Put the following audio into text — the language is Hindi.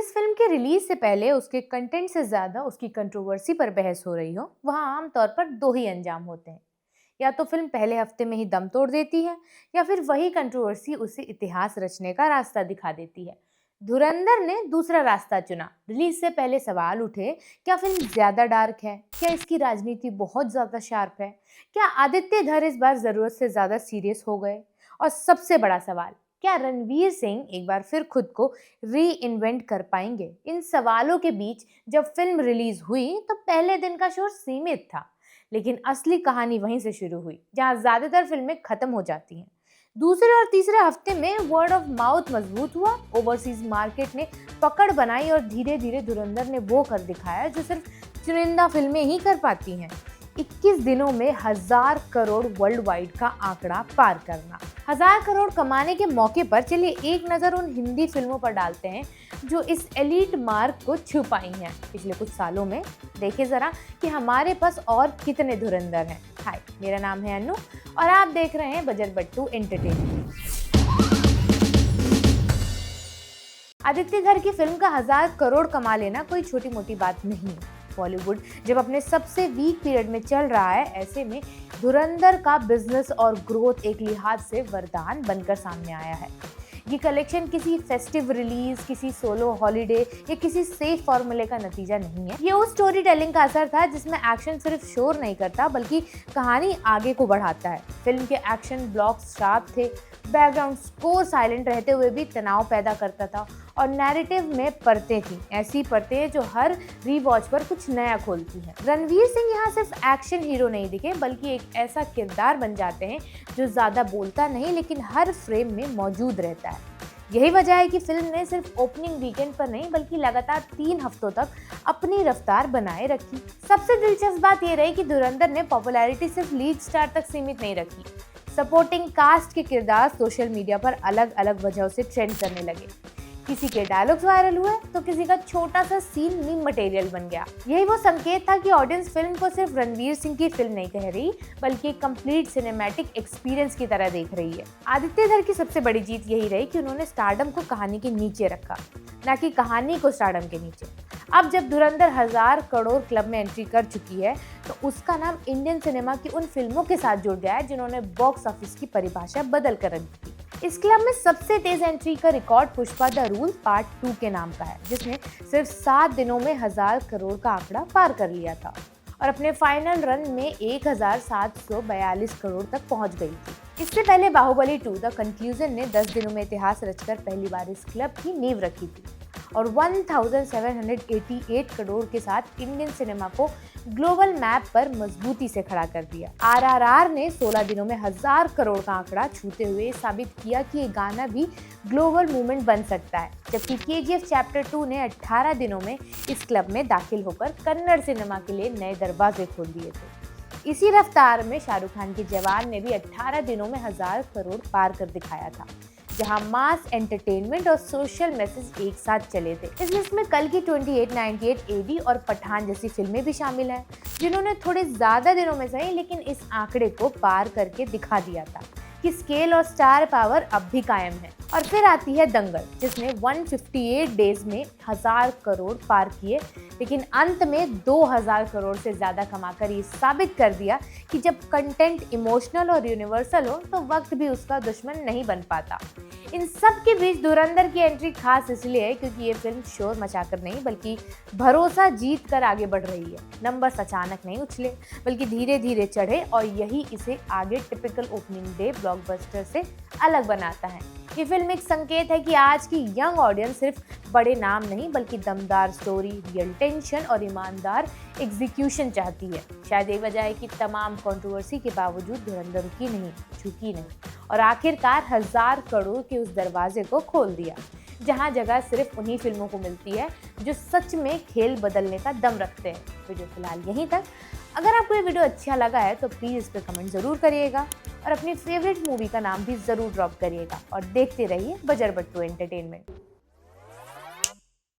जिस फिल्म के रिलीज से पहले उसके कंटेंट से ज्यादा उसकी कंट्रोवर्सी पर बहस हो रही हो, वहाँ आमतौर पर दो ही अंजाम होते हैं। या तो फिल्म पहले हफ्ते में ही दम तोड़ देती है, या फिर वही कंट्रोवर्सी उसे इतिहास रचने का रास्ता दिखा देती है। धुरंधर ने दूसरा रास्ता चुना। रिलीज से पहले सवाल उठे, क्या फिल्म ज्यादा डार्क है, क्या इसकी राजनीति बहुत ज्यादा शार्प है, क्या आदित्य धर इस बार जरूरत से ज्यादा सीरियस हो गए, और सबसे बड़ा सवाल, क्या रणवीर सिंह एक बार फिर खुद को री इन्वेंट कर पाएंगे। इन सवालों के बीच जब फिल्म रिलीज हुई तो पहले दिन का शोर सीमित था, लेकिन असली कहानी वहीं से शुरू हुई जहां ज्यादातर फिल्में खत्म हो जाती हैं। दूसरे और तीसरे हफ्ते में वर्ड ऑफ माउथ मजबूत हुआ, ओवरसीज मार्केट ने पकड़ बनाई और धीरे धीरे धुरंधर ने वो कर दिखाया जो सिर्फ चुनिंदा फिल्में ही कर पाती हैं। 21 दिनों में 1000 करोड़ वर्ल्ड वाइड का आंकड़ा पार करना। 1000 करोड़ कमाने के मौके पर चलिए एक नज़र उन हिंदी फिल्मों पर डालते हैं जो इस एलीट मार्क को छू पाई हैं पिछले कुछ सालों में। देखिए जरा कि हमारे पास और कितने धुरंधर हैं। हाय, मेरा नाम है अनु और आप देख रहे हैं बजट बट्टू एंटरटेनमेंट। आदित्य धर की फिल्म का 1000 करोड़ कमा लेना कोई छोटी मोटी बात नहीं है। बॉलीवुड जब अपने सबसे वीक पीरियड में चल रहा है, ऐसे में धुरंधर का बिजनेस और ग्रोथ एक लिहाज से वरदान बनकर सामने आया है। ये कलेक्शन किसी फेस्टिव रिलीज, किसी सोलो हॉलिडे या किसी सेफ फॉर्मूले का नतीजा नहीं है। ये उस स्टोरी टेलिंग का असर था जिसमें एक्शन सिर्फ शोर नहीं करता बल्कि कहानी आगे को बढ़ाता है। फिल्म के एक्शन ब्लॉक्स शार्प थे, बैकग्राउंड स्कोर साइलेंट रहते हुए भी तनाव पैदा करता था और नैरेटिव में परतें थी, ऐसी परतें जो हर रीवॉच पर कुछ नया खोलती हैं। रणवीर सिंह यहाँ सिर्फ एक्शन हीरो नहीं दिखे बल्कि एक ऐसा किरदार बन जाते हैं जो ज्यादा बोलता नहीं लेकिन हर फ्रेम में मौजूद रहता है। यही वजह है कि फिल्म ने सिर्फ ओपनिंग वीकेंड पर नहीं बल्कि लगातार 3 हफ्तों तक अपनी रफ्तार बनाए रखी। सबसे दिलचस्प बात यह रही कि धुरंधर ने पॉपुलैरिटी सिर्फ लीड स्टार तक सीमित नहीं रखी। सपोर्टिंग कास्ट के किरदार सोशल मीडिया पर अलग अलग वजहों से ट्रेंड करने लगे। किसी के डायलॉग्स वायरल हुए तो किसी का छोटा सा सीन मीम मटेरियल बन गया। यही वो संकेत था कि ऑडियंस फिल्म को सिर्फ रणवीर सिंह की फिल्म नहीं कह रही बल्कि कंप्लीट सिनेमैटिक एक्सपीरियंस की तरह देख रही है। आदित्य धर की सबसे बड़ी जीत यही रही कि उन्होंने स्टारडम को कहानी के नीचे रखा, न कि कहानी को स्टारडम के नीचे। अब जब धुरंधर 1000 करोड़ क्लब में एंट्री कर चुकी है तो उसका नाम इंडियन सिनेमा की उन फिल्मों के साथ जुड़ गया है जिन्होंने बॉक्स ऑफिस की परिभाषा बदल कर रख दी। इस क्लब में सबसे तेज एंट्री का record Pushpa the rule part 2 के नाम का है, जिसने सिर्फ 7 दिनों में 1000 करोड़ का आंकड़ा पार कर लिया था और अपने फाइनल रन में 1742 करोड़ तक पहुंच गई थी। इससे पहले बाहुबली 2 द कंक्लूजन ने 10 दिनों में इतिहास रचकर पहली बार इस क्लब की नींव रखी थी और 1788 करोड़ के साथ इंडियन सिनेमा को ग्लोबल मैप पर मजबूती से खड़ा कर दिया। आरआरआर ने 16 दिनों में 1000 करोड़ का आंकड़ा छूते हुए साबित किया कि ये गाना भी ग्लोबल मूवमेंट बन सकता है, जबकि केजीएफ चैप्टर 2 ने 18 दिनों में इस क्लब में दाखिल होकर कन्नड़ सिनेमा के लिए नए दरवाजे खोल दिए थे। इसी रफ्तार में शाहरुख खान की जवान ने भी 18 दिनों में 1000 करोड़ पार कर दिखाया था, जहां मास एंटरटेनमेंट और सोशल मैसेज एक साथ चले थे। इस लिस्ट में कल की 2898 एडी और पठान जैसी फिल्में भी शामिल हैं, जिन्होंने थोड़े ज्यादा दिनों में सही लेकिन इस आंकड़े को पार करके दिखा दिया था कि स्केल और स्टार पावर अब भी कायम है। और फिर आती है दंगल, जिसने 158 डेज में 1000 करोड़ पार किए, लेकिन अंत में 2000 करोड़ से ज्यादा कमाकर ये साबित कर दिया कि जब कंटेंट इमोशनल और यूनिवर्सल हो तो वक्त भी उसका दुश्मन नहीं बन पाता। इन सब के बीच धुरंधर की एंट्री खास इसलिए है क्योंकि ये फिल्म शोर मचाकर नहीं बल्कि भरोसा जीत कर आगे बढ़ रही है। नंबर्स अचानक नहीं उछले बल्कि धीरे धीरे चढ़े और यही इसे आगे टिपिकल ओपनिंग डे ब्लॉकबस्टर से अलग बनाता है। ये फिल्म एक संकेत है कि आज की यंग ऑडियंस सिर्फ बड़े नाम नहीं बल्कि दमदार स्टोरी, रियल टेंशन और ईमानदार एग्जीक्यूशन चाहती है। शायद यही वजह है कि तमाम कंट्रोवर्सी के बावजूद धुरंधर रुकी नहीं, झुकी नहीं और आखिरकार 1000 करोड़ के उस दरवाजे को खोल दिया जहां जगह सिर्फ उन्हीं फिल्मों को मिलती है जो सच में खेल बदलने का दम रखते हैं। वीडियो फिलहाल यहीं तक। अगर आपको ये वीडियो अच्छा लगा है तो प्लीज़ इस पर कमेंट ज़रूर करिएगा और अपनी फेवरेट मूवी का नाम भी ज़रूर ड्रॉप करिएगा और देखते रहिए बजट बट्टू एंटरटेनमेंट।